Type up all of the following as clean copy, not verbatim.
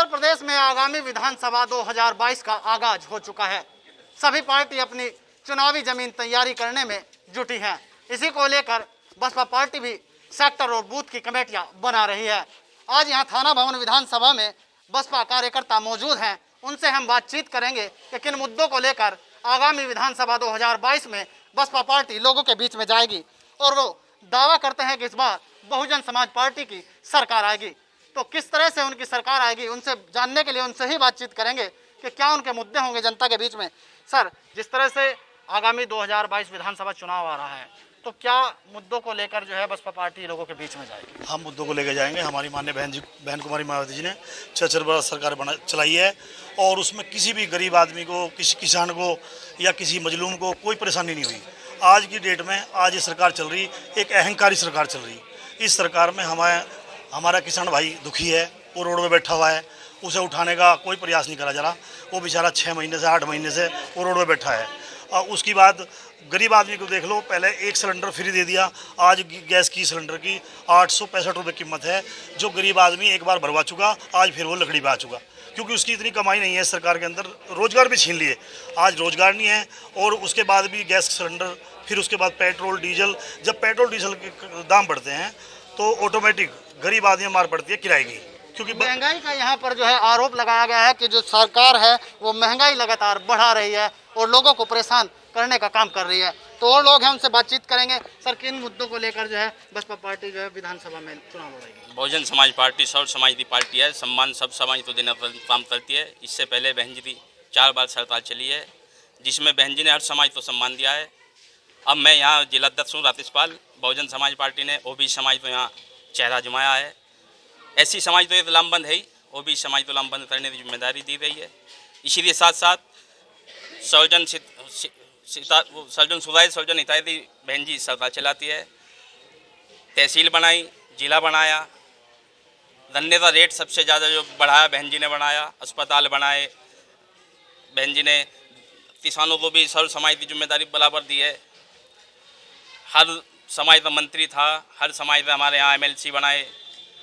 प्रदेश में आगामी विधानसभा 2022 का आगाज हो चुका है। सभी पार्टी अपनी चुनावी जमीन तैयारी करने में जुटी है। इसी को लेकर बसपा पार्टी भी सेक्टर और बूथ की कमेटियां बना रही है। आज यहां थाना भवन विधानसभा में बसपा कार्यकर्ता मौजूद हैं। उनसे हम बातचीत करेंगे कि किन मुद्दों को लेकर आगामी विधानसभा 2022 में बसपा पार्टी लोगों के बीच में जाएगी और वो दावा करते हैं कि इस बार बहुजन समाज पार्टी की सरकार आएगी। तो किस तरह से उनकी सरकार आएगी, उनसे जानने के लिए उनसे ही बातचीत करेंगे कि क्या उनके मुद्दे होंगे जनता के बीच में। सर, जिस तरह से आगामी 2022 विधानसभा चुनाव आ रहा है, तो क्या मुद्दों को लेकर जो है बसपा पार्टी लोगों के बीच में जाएगी? हम मुद्दों को लेकर जाएंगे। हमारी माननीय बहन कुमारी मायावती जी ने 6 बार सरकार चलाई है और उसमें किसी भी गरीब आदमी को, किसी किसान को या किसी मजलूम को कोई परेशानी नहीं हुई। आज की डेट में आज ये सरकार चल रही, एक अहंकारी सरकार चल रही। इस सरकार में हमारा किसान भाई दुखी है, वो रोड में बैठा हुआ है, उसे उठाने का कोई प्रयास नहीं करा जा रहा। वो बेचारा 6 महीने से 8 महीने से वो रोड में बैठा है। और उसकी बात गरीब आदमी को देख लो, पहले एक सिलेंडर फ्री दे दिया, आज गैस की सिलेंडर की 865 रुपये कीमत है। जो गरीब आदमी एक बार भरवा चुका, आज फिर वो लकड़ी पे आ चुका, क्योंकि उसकी इतनी कमाई नहीं है सरकार के अंदर। रोजगार भी छीन लिए, आज रोजगार नहीं है। और उसके बाद भी गैस सिलेंडर, फिर उसके बाद पेट्रोल डीजल। जब पेट्रोल डीजल के दाम बढ़ते हैं तो ऑटोमेटिक गरीब आदमी मार पड़ती है किराए की, क्योंकि महंगाई का यहाँ पर जो है आरोप लगाया गया है कि जो सरकार है वो महंगाई लगातार बढ़ा रही है और लोगों को परेशान करने का काम कर रही है। तो और लोग हैं, उनसे बातचीत करेंगे। सर, किन मुद्दों को लेकर जो है बसपा पार्टी जो है विधानसभा में चुनाव लड़ेगी? बहुजन समाज पार्टी सर्व समाज पार्टी है। सम्मान सब समाज को देने पर काम करती है। इससे पहले बहन जी 4 बार सरकार चली है, जिसमें बहन जी ने हर समाज को सम्मान दिया है। अब मैं यहाँ जिला अध्यक्ष हूँ रातिशपाल। बहुजन समाज पार्टी ने ओबीसी समाज को यहाँ चेहरा जमाया है। ऐसी समाज तो ये तो लामबंद है ही, ओबीसी समाज तो लामबंद करने की जिम्मेदारी दी गई है। इसीलिए साथ साथ सर्जन सुधार सर्जन हितायती बहन जी सरकार चलाती है। तहसील बनाई, जिला बनाया, गन्ने का रेट सबसे ज़्यादा जो बढ़ाया बहन जी ने बढ़ाया, अस्पताल बनाए बहन जी ने। किसानों को भी सर्व समाज की जिम्मेदारी बराबर दी है। हर समाज का मंत्री था, हर समाज का हमारे यहाँ MLC बनाए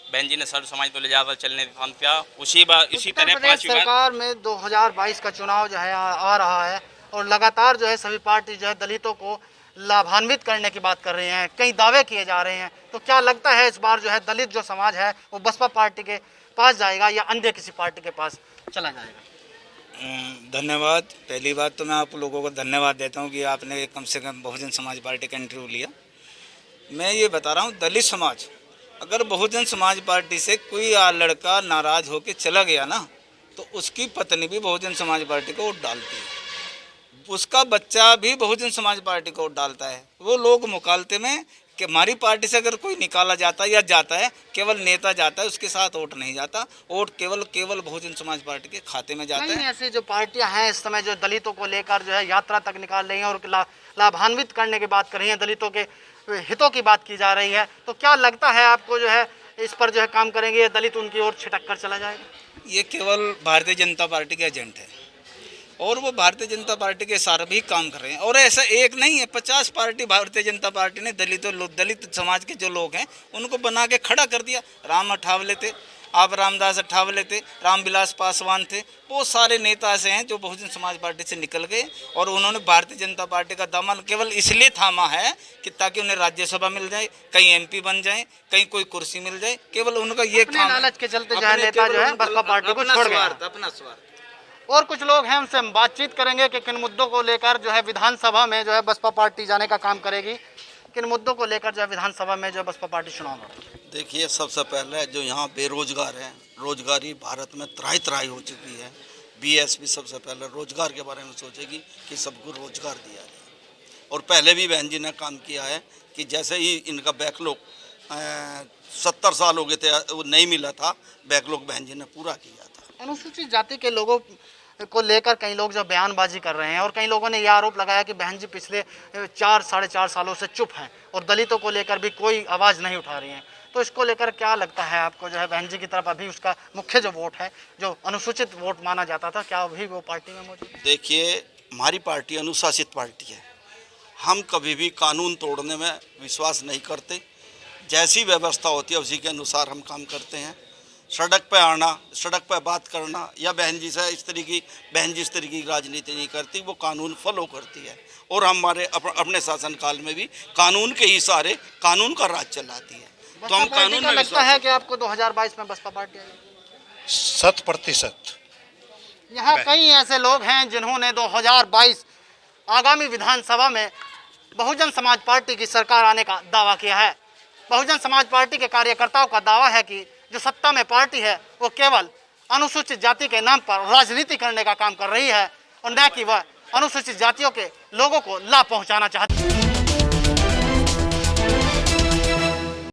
बहन जी ने। सर्व समाज को ले जाकर चलने का काम किया। इसी तरह सरकार में 2022 का चुनाव जो है आ रहा है और लगातार जो है सभी पार्टी जो है दलितों को लाभान्वित करने की बात कर रही हैं, कई दावे किए जा रहे हैं। तो क्या लगता है इस बार जो है दलित जो समाज है वो बसपा पार्टी के पास जाएगा या अन्य किसी पार्टी के पास चला जाएगा? धन्यवाद। पहली बात तो मैं आप लोगों को धन्यवाद देता हूं कि आपने कम से कम बहुजन समाज पार्टी का इंटरव्यू लिया। मैं ये बता रहा हूं, दलित समाज, अगर बहुजन समाज पार्टी से कोई लड़का नाराज होकर चला गया ना, तो उसकी पत्नी भी बहुजन समाज पार्टी को वोट डालती है, उसका बच्चा भी बहुजन समाज पार्टी को वोट डालता है। वो लोग मुकालते में कि हमारी पार्टी से अगर कोई निकाला जाता है या जाता है, केवल नेता जाता है, उसके साथ वोट नहीं जाता। वोट केवल बहुजन समाज पार्टी के खाते में जाता है। ऐसी जो पार्टियां हैं इस समय जो दलितों को लेकर जो है यात्रा तक निकाल रही हैं और लाभान्वित करने की बात कर रही हैं, दलितों के हितों की बात की जा रही है, तो क्या लगता है आपको जो है इस पर जो है काम करेंगे या दलित उनकी ओर छिटक कर चला जाएगा? ये केवल भारतीय जनता पार्टी के एजेंट है और वो भारतीय जनता पार्टी के सारे भी काम कर रहे हैं। और ऐसा एक नहीं है, 50 पार्टी भारतीय जनता पार्टी ने दलित समाज के जो लोग हैं उनको बना के खड़ा कर दिया। राम अठावले थे, आप रामदास अठावले थे, रामविलास पासवान थे, बहुत सारे नेता ऐसे हैं जो बहुजन समाज पार्टी से निकल गए और उन्होंने भारतीय जनता पार्टी का दामन केवल इसलिए थामा है कि ताकि उन्हें राज्यसभा मिल जाए, कहीं MP बन जाए, कहीं कोई कुर्सी मिल जाए। केवल उनका ये लालच के चलते जो है नेता जो है बसपा पार्टी को छोड़ गया, अपना स्वार्थ। और कुछ लोग हैं, उनसे हम बातचीत करेंगे कि किन मुद्दों को लेकर जो है विधानसभा में जो है बसपा पार्टी जाने का काम करेगी, किन मुद्दों को लेकर जो है विधानसभा में जो है बसपा पार्टी चुनाव लड़ेगी। देखिए, सबसे पहले जो यहाँ बेरोजगार हैं, रोजगारी भारत में त्राही हो चुकी है। BSP सबसे पहले रोजगार के बारे में सोचेगी कि सबको रोजगार दिया जाए। और पहले भी बहन जी ने काम किया है कि जैसे ही इनका बैकलॉग 70 साल हो गए थे, वो नहीं मिला था, बैकलॉग बहन जी ने पूरा किया था। अनुसूचित जाति के लोगों को लेकर कई लोग जो बयानबाजी कर रहे हैं और कई लोगों ने यह आरोप लगाया कि बहन जी पिछले 4-4.5 सालों से चुप हैं और दलितों को लेकर भी कोई आवाज़ नहीं उठा रही हैं। तो इसको लेकर क्या लगता है आपको जो है बहन जी की तरफ अभी उसका मुख्य जो वोट है, जो अनुसूचित वोट माना जाता था, क्या अभी वो पार्टी में मौजूद है? देखिए, हमारी पार्टी अनुशासित पार्टी है। हम कभी भी कानून तोड़ने में विश्वास नहीं करते। जैसी व्यवस्था होती है उसी के अनुसार हम काम करते हैं। सड़क पे आना, सड़क पे बात करना, या बहन जी से इस तरीके की राजनीति नहीं करती, वो कानून फॉलो करती है और हमारे अपने शासनकाल में भी कानून के ही सहारे कानून का राज चलाती है। तो हम बसपा पार्टी कानून का में लगता है कि आपको 2022 में बसपा पार्टी आएगी? 100%। यहाँ कई ऐसे लोग हैं जिन्होंने 2022 आगामी विधानसभा में बहुजन समाज पार्टी की सरकार आने का दावा किया है। बहुजन समाज पार्टी के कार्यकर्ताओं का दावा है कि जो सत्ता में पार्टी है वो केवल अनुसूचित जाति के नाम पर राजनीति करने का काम कर रही है और न कि वह अनुसूचित जातियों के लोगों को लाभ पहुंचाना चाहती है।